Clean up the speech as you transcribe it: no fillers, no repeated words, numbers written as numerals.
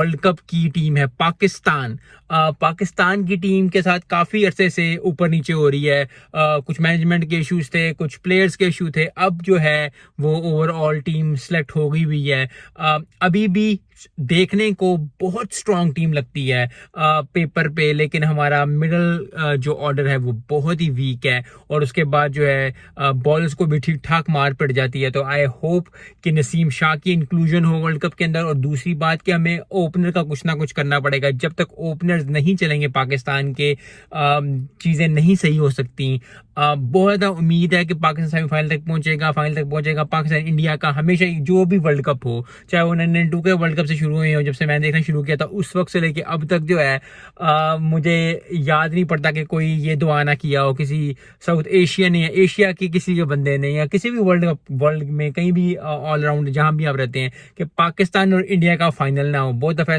World cup की team है पाकिस्तान। पाकिस्तान की टीम के साथ काफ़ी अरसे से ऊपर नीचे हो रही है। कुछ मैनेजमेंट के इश्यूज थे, कुछ प्लेयर्स के इशू थे। अब जो है वो ओवरऑल टीम सेलेक्ट हो गई हुई है। अभी भी देखने को बहुत स्ट्रांग टीम लगती है पेपर पे, लेकिन हमारा मिडल जो ऑर्डर है वो बहुत ही वीक है, और उसके बाद जो है बॉलर्स को भी ठीक ठाक मार पड़ जाती है। तो आई होप कि नसीम शाह की इंक्लूजन हो वर्ल्ड कप के अंदर। और दूसरी बात कि हमें ओपनर का कुछ ना कुछ करना पड़ेगा। जब तक ओपनर्स नहीं चलेंगे पाकिस्तान के, चीज़ें नहीं सही हो सकती। बहुत ज़्यादा उम्मीद है कि पाकिस्तान सेमीफाइनल तक पहुंचेगा, फाइनल तक पहुंचेगा। पाकिस्तान इंडिया का हमेशा जो भी वर्ल्ड कप हो, चाहे वो 1992 के वर्ल्ड कप से शुरू हुए हो, जब से मैंने देखना शुरू किया था उस वक्त से लेके अब तक जो है मुझे याद नहीं पड़ता कि कोई ये दुआ ना किया हो किसी साउथ एशियन या एशिया के किसी के बंदे ने, या किसी भी वर्ल्ड में कहीं भी ऑल राउंड जहां भी आप रहते हैं, कि पाकिस्तान और इंडिया का फाइनल ना हो। बहुत दफा